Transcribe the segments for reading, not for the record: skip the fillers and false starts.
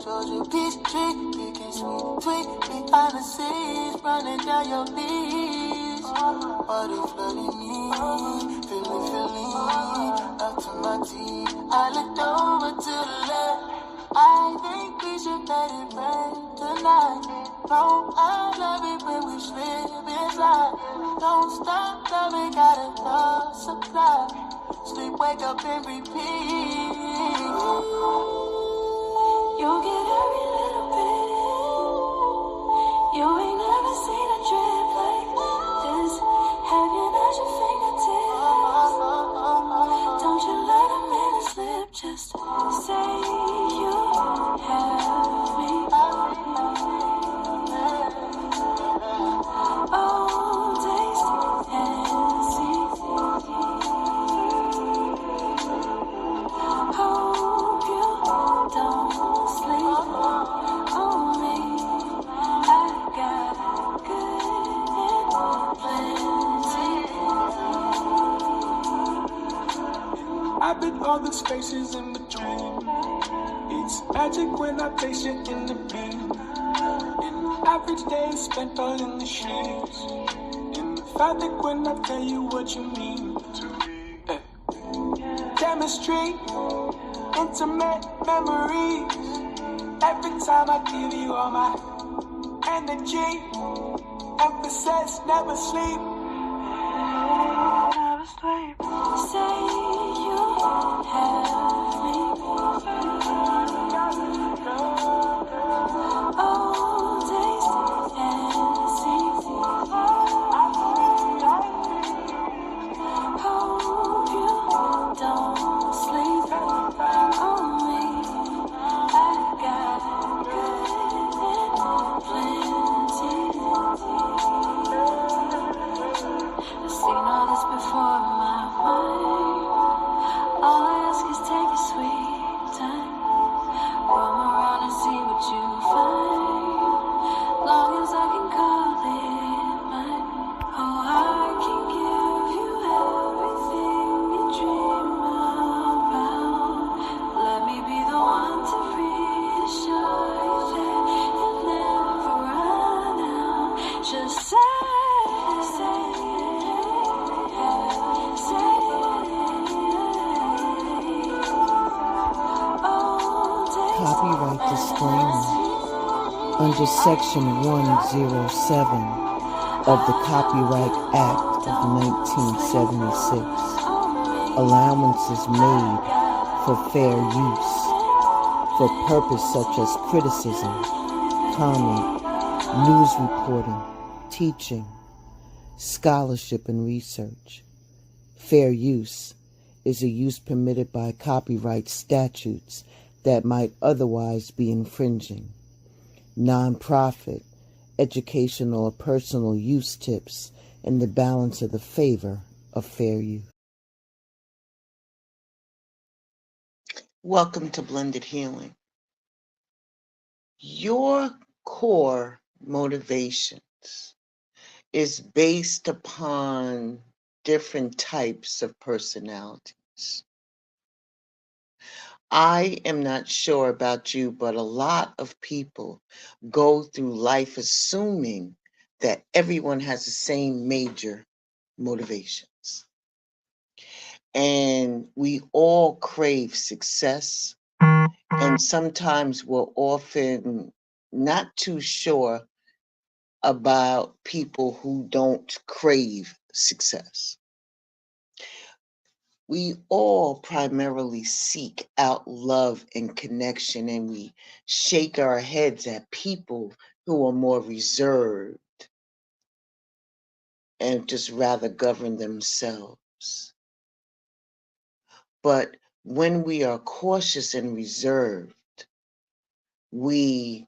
Georgia peach tree, picking sweet tweet behind the scenes, running down your beach. Body flooding me, feeling up to my teeth. I looked over to the left. I think we should let it rain tonight. No, I love it when we slip inside. Don't stop, loving, got enough supply. Sleep, wake up and repeat. You'll get every little bit. You ain't never seen a drip like this. Heaven at your fingertips. Don't you let a minute slip. Just say you have me. Oh, taste and see. Hope you don't sleep on me. I got good and plenty. I've been all the spaces in between. It's magic when I place it in the beam. An average day is spent all in the sheets. In the fabric when I tell you what you mean to me. Chemistry, intimate memories. Every time I give you all my energy. Emphasis, never sleep. Never sleep. Say you have me. Oh, taste and see. Hope you don't sleep on me. I got good and plenty. I've seen all this before in my mind. All I ask is take your sweet time. Roam around and see what you find. Long as I can call it mine. Oh, I can give you everything you dream about. Let me be the one to reassure you that you'll never run out. Just say. Copyright disclaimer. Under Section 107 of the Copyright Act of 1976, allowances made for fair use for purpose such as criticism, comment, news reporting, teaching, scholarship, and research. Fair use is a use permitted by copyright statutes that might otherwise be infringing. Non-profit, educational, or personal use tips in the balance of the favor of fair use. Welcome to Blended Healing. Your core motivations is based upon different types of personalities. I am not sure about you, but a lot of people go through life assuming that everyone has the same major motivations. And we all crave success, and sometimes we're often not too sure about people who don't crave success. We all primarily seek out love and connection, and we shake our heads at people who are more reserved and just rather govern themselves. But when we are cautious and reserved, we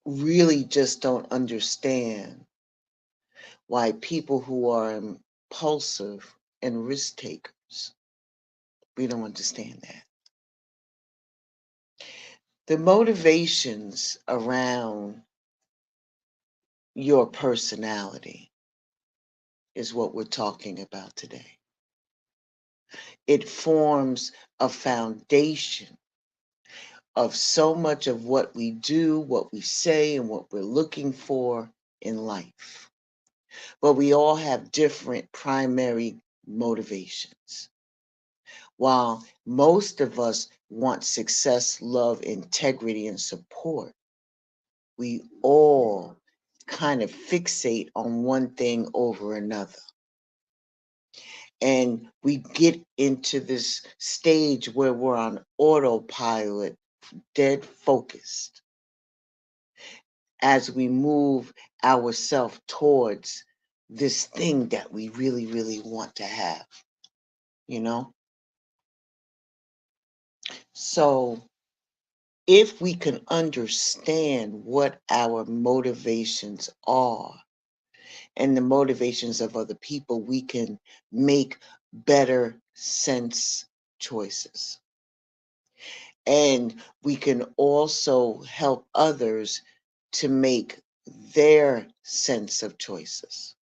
really just don't understand why people who are impulsive and risk takers, we don't understand that. The motivations around your personality is what we're talking about today. It forms a foundation of so much of what we do, what we say, and what we're looking for in life. But we all have different primary motivations. While most of us want success, love, integrity, and support, we all kind of fixate on one thing over another. And we get into this stage where we're on autopilot, dead focused, as we move ourselves towards this thing that we really, really want to have, you know? So if we can understand what our motivations are and the motivations of other people, we can make better sense choices. And we can also help others to make their sense of choices.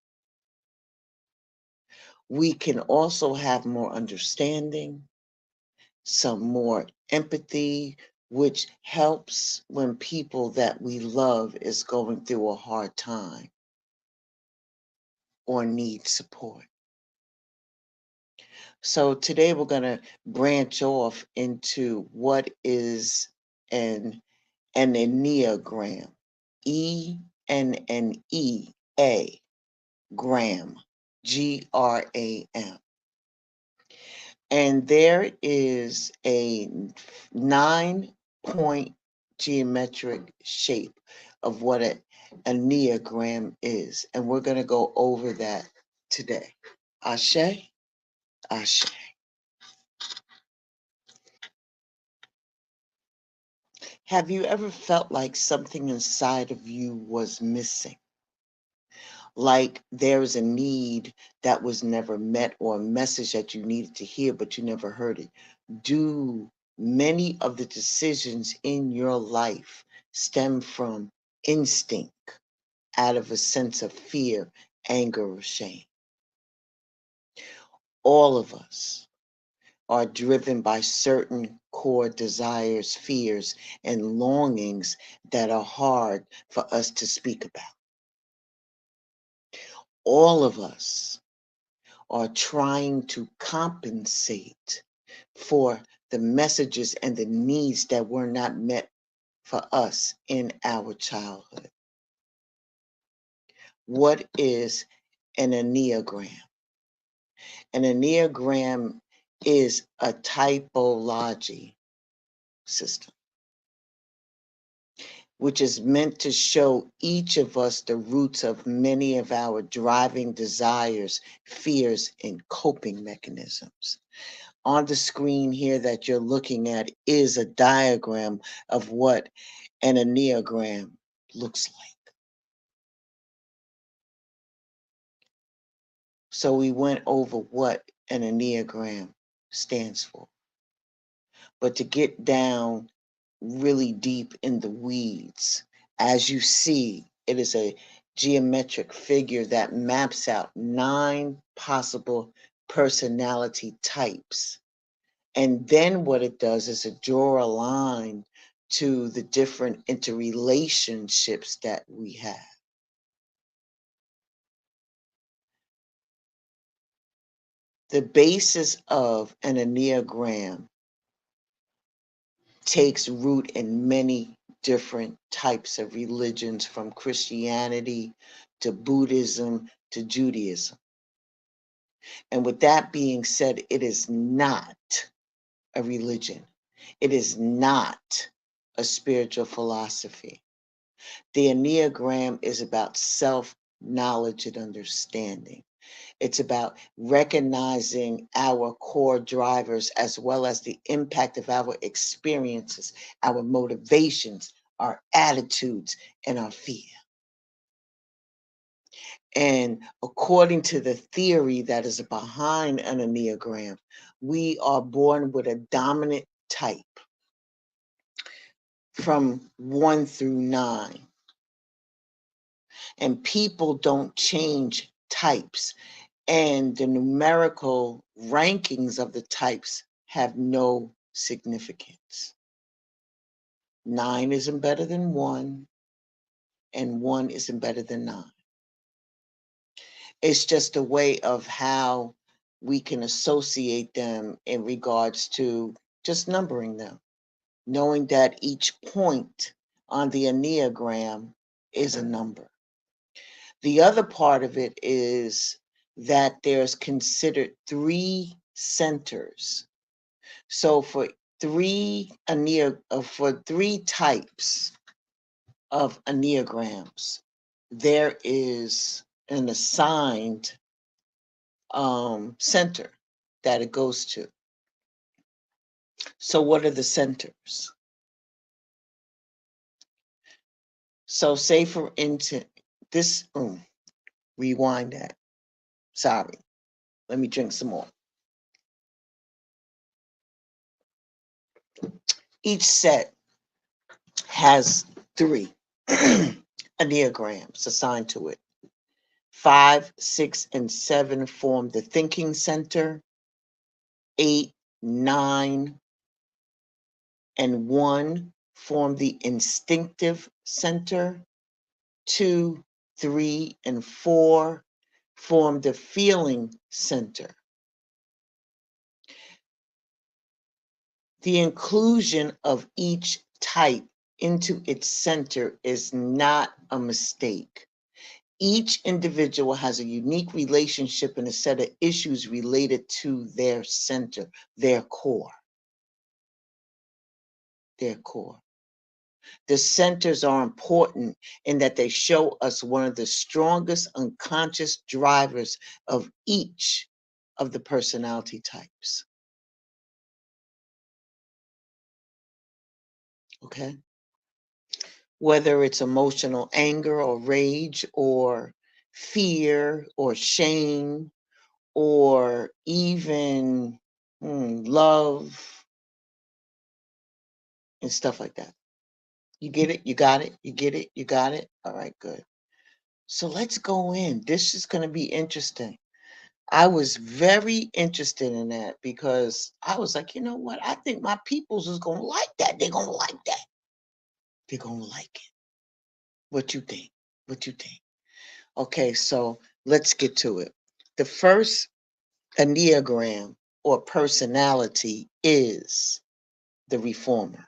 We can also have more understanding, some more empathy, which helps when people that we love is going through a hard time or need support. So today we're going to branch off into what is an Enneagram. E-N-N-E-A, gram, G-R-A-M. And there is a 9-point geometric shape of what an Enneagram is. And we're going to go over that today. Ashe? Ashe. Have you ever felt like something inside of you was missing? Like there's a need that was never met or a message that you needed to hear, but you never heard it? Do many of the decisions in your life stem from instinct out of a sense of fear, anger, or shame? All of us are driven by certain core desires, fears, and longings that are hard for us to speak about. All of us are trying to compensate for the messages and the needs that were not met for us in our childhood. What is an Enneagram? An Enneagram is a typology system, which is meant to show each of us the roots of many of our driving desires, fears, and coping mechanisms. On the screen here that you're looking at is a diagram of what an Enneagram looks like. So we went over what an Enneagram stands for. But to get down really deep in the weeds, as you see, it is a geometric figure that maps out 9 possible personality types. And then what it does is it draw a line to the different interrelationships that we have. The basis of an Enneagram takes root in many different types of religions, from Christianity to Buddhism to Judaism. And with that being said, it is not a religion. It is not a spiritual philosophy. The Enneagram is about self-knowledge and understanding. It's about recognizing our core drivers as well as the impact of our experiences, our motivations, our attitudes, and our fear. And according to the theory that is behind an Enneagram, we are born with a dominant type from 1 through 9. And people don't change types. And the numerical rankings of the types have no significance. 9 isn't better than 1, and 1 isn't better than 9. It's just a way of how we can associate them in regards to just numbering them, knowing that each point on the Enneagram is a number. The other part of it is that there's considered 3 centers. So for 3 for 3 types of Enneagrams, there is an assigned center that it goes to. So what are the centers? So say for instance, this, rewind that. Sorry. Let me drink some more. Each set has 3 Enneagrams assigned to it. 5, 6, and 7 form the thinking center. 8, 9, and 1 form the instinctive center. 2, 3, and 4 form the feeling center. The inclusion of each type into its center is not a mistake. Each individual has a unique relationship and a set of issues related to their center, their core. Their core. The centers are important in that they show us one of the strongest unconscious drivers of each of the personality types. Okay? Whether it's emotional anger or rage or fear or shame or even love and stuff like that. You get it? You got it? You get it? You got it? All right, good. So let's go in. This is going to be interesting. I was very interested in that because I was like, you know what? I think my peoples is going to like that. They're going to like that. They're going to like it. What you think? What you think? Okay, so let's get to it. The first Enneagram or personality is the reformer.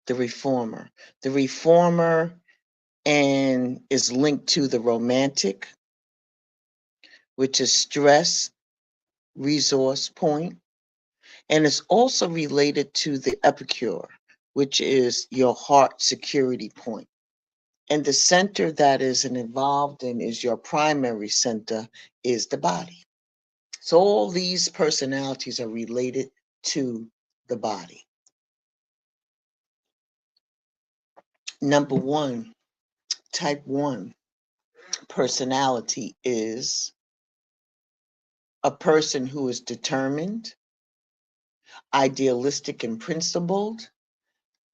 The reformer. The reformer and is linked to the romantic, which is stress, resource point, and it's also related to the epicure, which is your heart security point. And the center that is involved in is your primary center, is the body. So all these personalities are related to the body. Number 1, type 1 personality is a person who is determined, idealistic, and principled.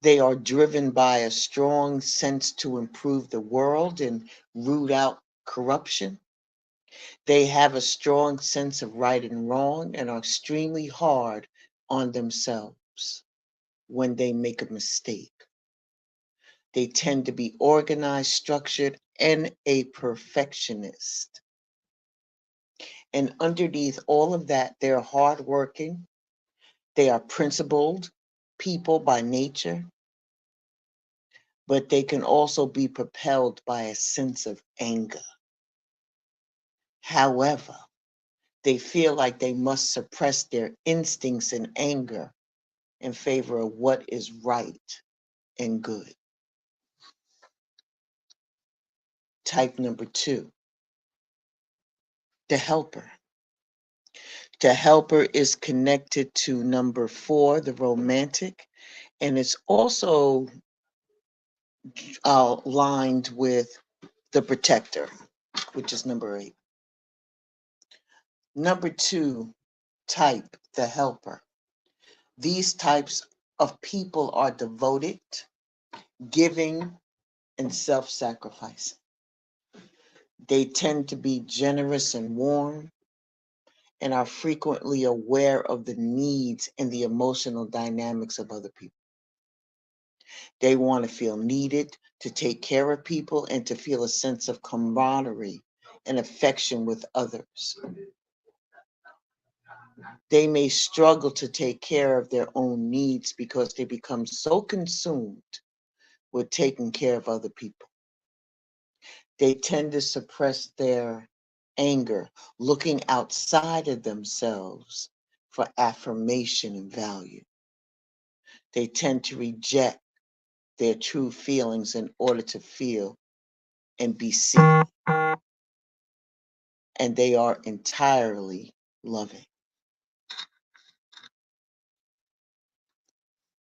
They are driven by a strong sense to improve the world and root out corruption. They have a strong sense of right and wrong and are extremely hard on themselves when they make a mistake. They tend to be organized, structured, and a perfectionist. And underneath all of that, they're hardworking. They are principled people by nature, but they can also be propelled by a sense of anger. However, they feel like they must suppress their instincts and anger in favor of what is right and good. Type number 2, the helper. The helper is connected to number 4, the romantic, and it's also aligned with the protector, which is number 8. Number 2 type, the helper. These types of people are devoted, giving, and self-sacrificing. They tend to be generous and warm and are frequently aware of the needs and the emotional dynamics of other people. They want to feel needed, to take care of people, and to feel a sense of camaraderie and affection with others. They may struggle to take care of their own needs because they become so consumed with taking care of other people. They tend to suppress their anger, looking outside of themselves for affirmation and value. They tend to reject their true feelings in order to feel and be seen. And they are entirely loving.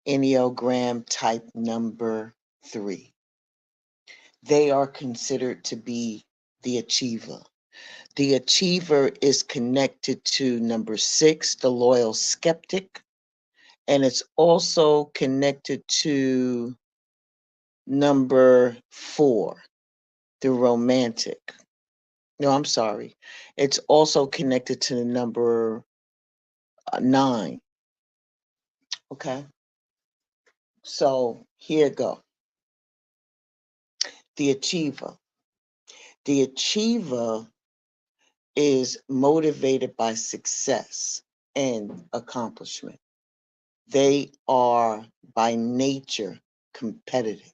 Enneagram type number 3. They are considered to be the achiever. The achiever is connected to number 6, the loyal skeptic, and it's also connected to number 4, the romantic. No, I'm sorry. It's also connected to the number 9. Okay. So here you go. The achiever. The achiever is motivated by success and accomplishment. They are by nature competitive.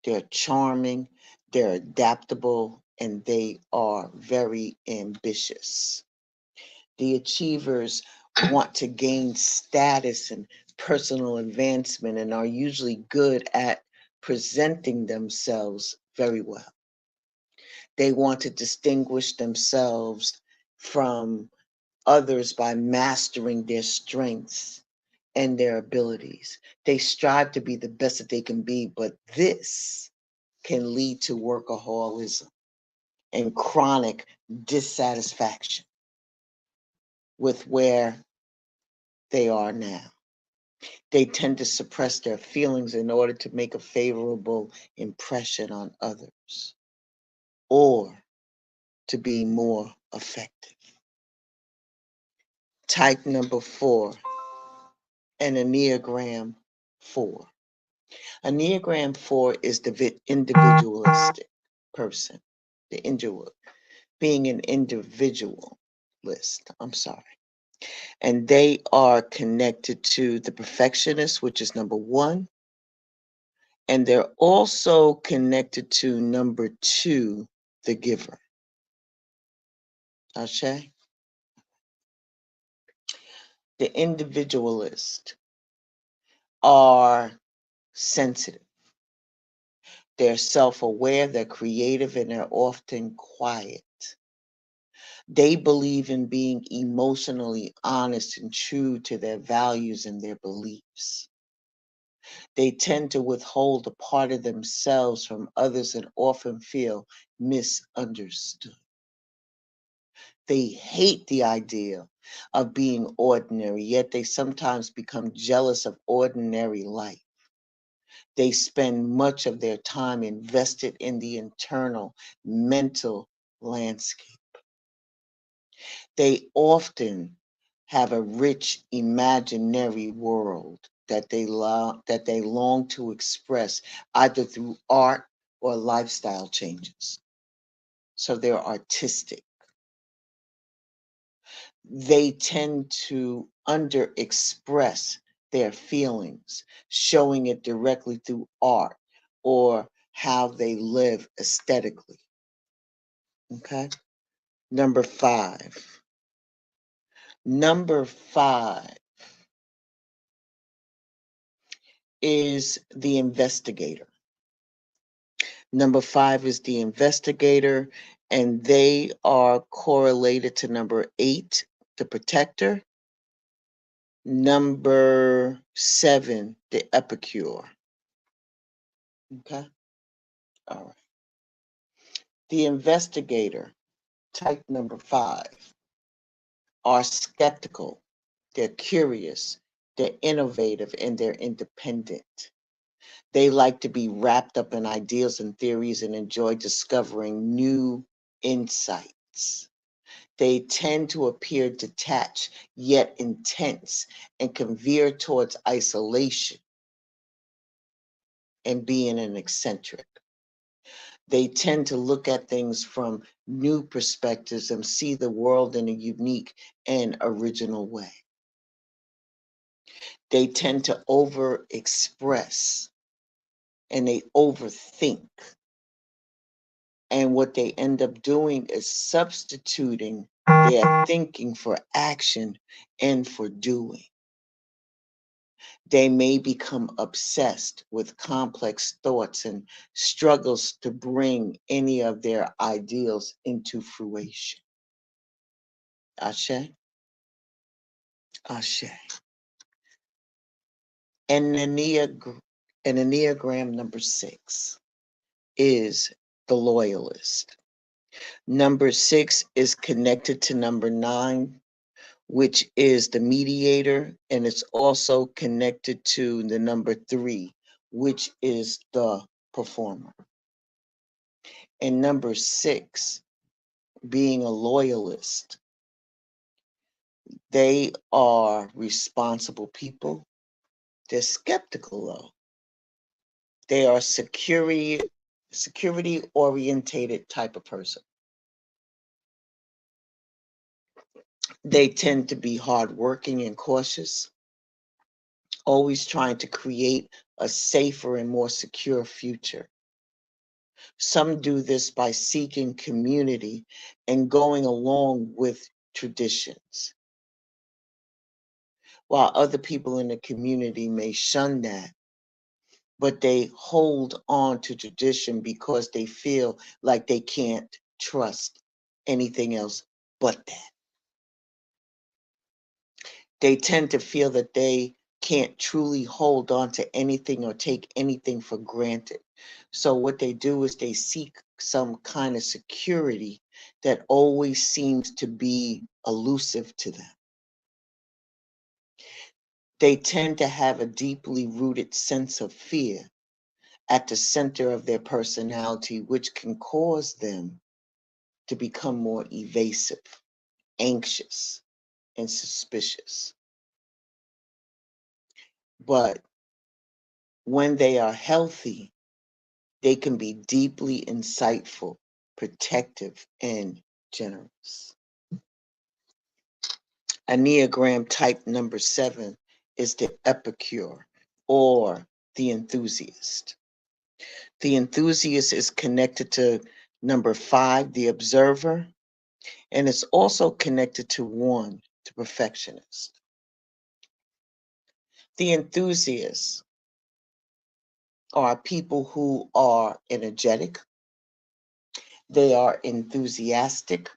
They're charming, they're adaptable, and they are very ambitious. The achievers want to gain status and personal advancement and are usually good at presenting themselves very well. They want to distinguish themselves from others by mastering their strengths and their abilities. They strive to be the best that they can be, but this can lead to workaholism and chronic dissatisfaction with where they are now. They tend to suppress their feelings in order to make a favorable impression on others or to be more effective. Type number 4, an Enneagram 4. Enneagram 4 is the individualistic person, the individual, being an individualist. I'm sorry. And they are connected to the perfectionist, which is number 1. And they're also connected to number 2, the giver. Ashe? The individualists are sensitive. They're self-aware, they're creative, and they're often quiet. They believe in being emotionally honest and true to their values and their beliefs. They tend to withhold a part of themselves from others and often feel misunderstood. They hate the idea of being ordinary, yet they sometimes become jealous of ordinary life. They spend much of their time invested in the internal mental landscape. They often have a rich imaginary world that they long to express either through art or lifestyle changes. So they're artistic. They tend to underexpress their feelings, showing it directly through art or how they live aesthetically. Okay. Number 5. Number 5 is the investigator. Number 5 is the investigator, and they are correlated to number 8, the protector. Number 7, the epicure. Okay. All right. The investigator, type number 5, are skeptical, they're curious, they're innovative, and they're independent. They like to be wrapped up in ideas and theories and enjoy discovering new insights. They tend to appear detached yet intense and can veer towards isolation. and being an eccentric. They tend to look at things from new perspectives and see the world in a unique and original way. They tend to over-express and they overthink. And what they end up doing is substituting their thinking for action and for doing. They may become obsessed with complex thoughts and struggles to bring any of their ideals into fruition. Ashe? Ashe. And Enneagram number 6 is the loyalist. Number 6 is connected to number 9, which is the mediator, and it's also connected to the number 3, which is the performer. And number 6, being a loyalist, they are responsible people. They're skeptical though. They are security orientated type of person. They tend to be hardworking and cautious, always trying to create a safer and more secure future. Some do this by seeking community and going along with traditions, while other people in the community may shun that, but they hold on to tradition because they feel like they can't trust anything else but that. They tend to feel that they can't truly hold on to anything or take anything for granted. So what they do is they seek some kind of security that always seems to be elusive to them. They tend to have a deeply rooted sense of fear at the center of their personality, which can cause them to become more evasive, anxious, and suspicious. But when they are healthy, they can be deeply insightful, protective, and generous. Enneagram type number 7 is the epicure or the enthusiast. The enthusiast is connected to number 5, the observer, and it's also connected to 1, the perfectionist. The enthusiasts are people who are energetic, they are enthusiastic,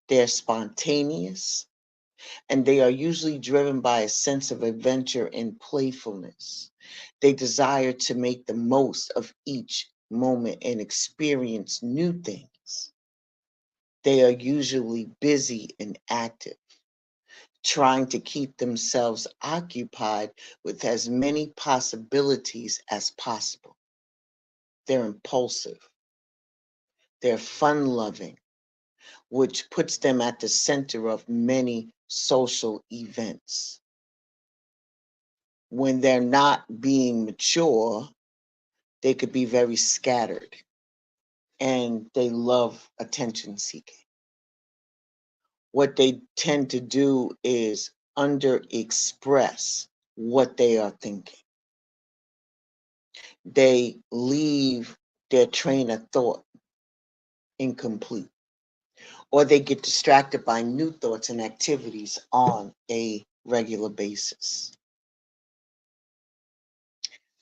they're spontaneous, and they are usually driven by a sense of adventure and playfulness. They desire to make the most of each moment and experience new things. They are usually busy and active, trying to keep themselves occupied with as many possibilities as possible. They're impulsive. They're fun-loving, which puts them at the center of many social events. When they're not being mature, they could be very scattered and they love attention seeking. What they tend to do is under-express what they are thinking. They leave their train of thought incomplete, or they get distracted by new thoughts and activities on a regular basis.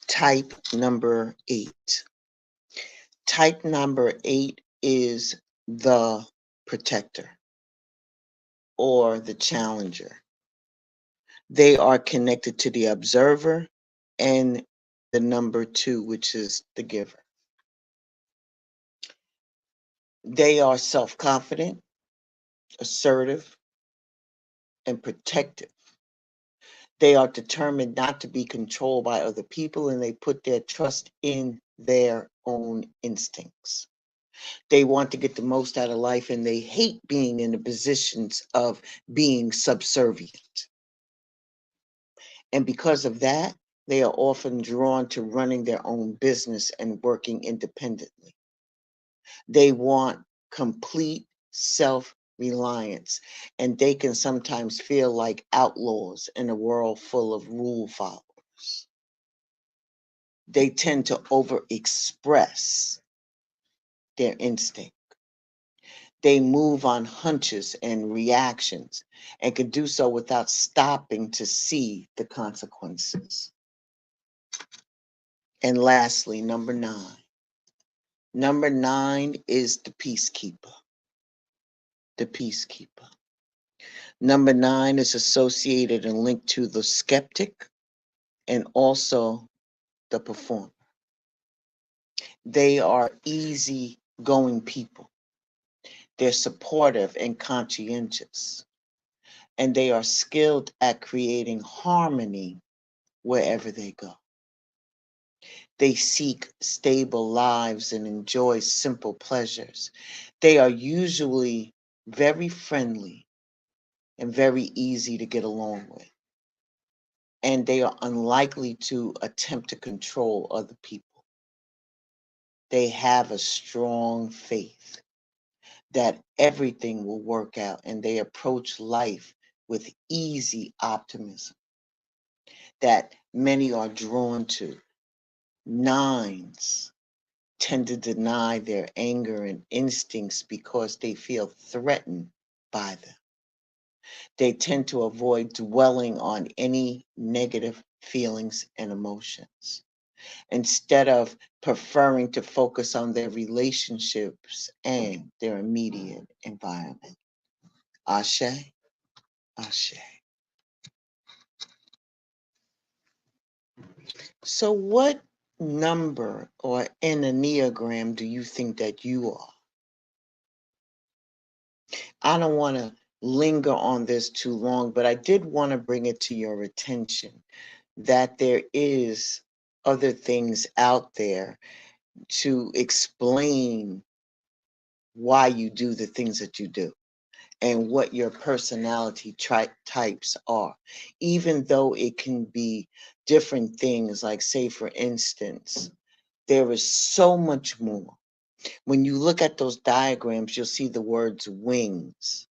Type number 8. Type number 8 is the protector or the challenger. They are connected to the observer and the number 2, which is the giver. They are self-confident, assertive, and protective. They are determined not to be controlled by other people, and they put their trust in their own instincts. They want to get the most out of life, and they hate being in the positions of being subservient. And because of that, They are often drawn to running their own business and working independently. They want complete self-reliance, and they can sometimes feel like outlaws in a world full of rule followers. They tend to overexpress their instinct. They move on hunches and reactions and can do so without stopping to see the consequences. And lastly, number 9. Number 9 is the peacekeeper. The peacekeeper. Number 9 is associated and linked to the skeptic and also the performer. They are easy-going people. They're supportive and conscientious, and they are skilled at creating harmony wherever they go. They seek stable lives and enjoy simple pleasures. They are usually very friendly and very easy to get along with, and they are unlikely to attempt to control other people. They have a strong faith that everything will work out, and they approach life with easy optimism that many are drawn to. 9s tend to deny their anger and instincts because they feel threatened by them. They tend to avoid dwelling on any negative feelings and emotions, instead of preferring to focus on their relationships and their immediate environment. Ashe, Ashe. So what number or in Enneagram do you think that you are? I don't want to linger on this too long, but I did want to bring it to your attention that there is other things out there to explain why you do the things that you do and what your personality types are, even though it can be different things. Like, say, for instance, there is so much more. When you look at those diagrams, you'll see the words wings,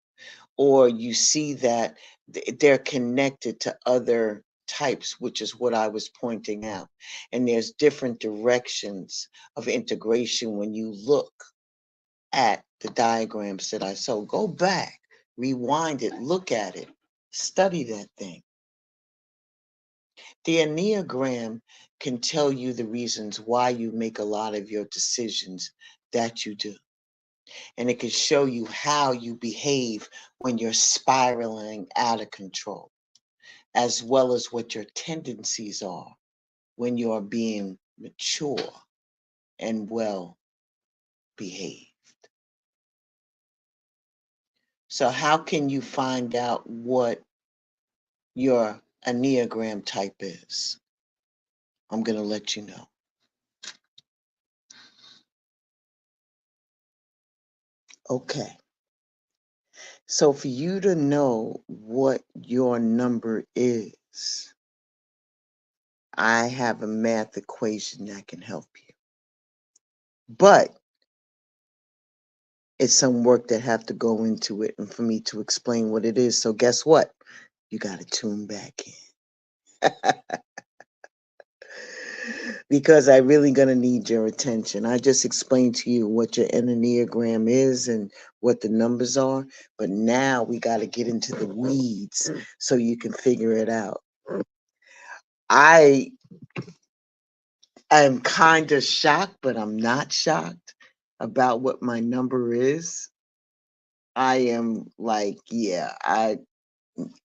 or you see that they're connected to other types, which is what I was pointing out. And there's different directions of integration when you look at the diagrams that I saw. Go back, rewind it, look at it, study that thing. The Enneagram can tell you the reasons why you make a lot of your decisions that you do. And it can show you how you behave when you're spiraling out of control, as well as what your tendencies are when you're being mature and well behaved. So how can you find out what your Enneagram type is? I'm going to let you know. Okay. So for you to know what your number is, I have a math equation that can help you. But it's some work that have to go into it and for me to explain what it is. So guess what? You got to tune back in. Because I really gonna need your attention. I just explained to you what your Enneagram is and what the numbers are, but now we got to get into the weeds so you can figure it out. I am kind of shocked, but I'm not shocked about what my number is. I am like, yeah,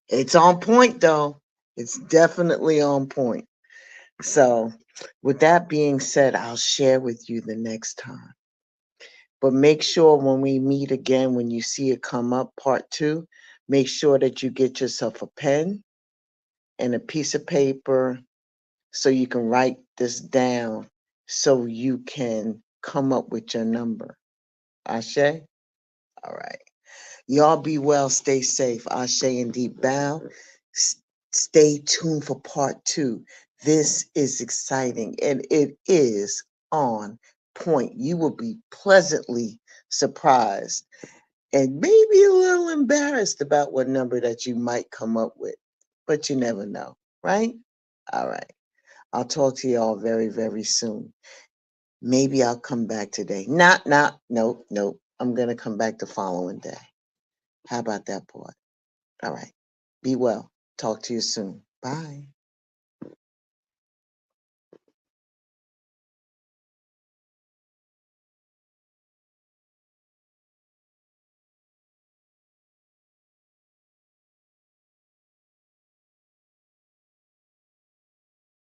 it's on point though. It's definitely on point. So, with that being said, I'll share with you the next time. But make sure when we meet again, when you see it come up, part 2, make sure that you get yourself a pen and a piece of paper so you can write this down so you can come up with your number. Ashe? All right. Y'all be well, stay safe. Ashe and deep bow. Stay tuned for part 2. This is exciting and it is on point. You will be pleasantly surprised and maybe a little embarrassed about what number that you might come up with, but you never know, right? All right. I'll talk to you all very, very soon. Maybe I'll come back today. Nope. I'm going to come back the following day. How about that, boy? All right. Be well. Talk to you soon. Bye.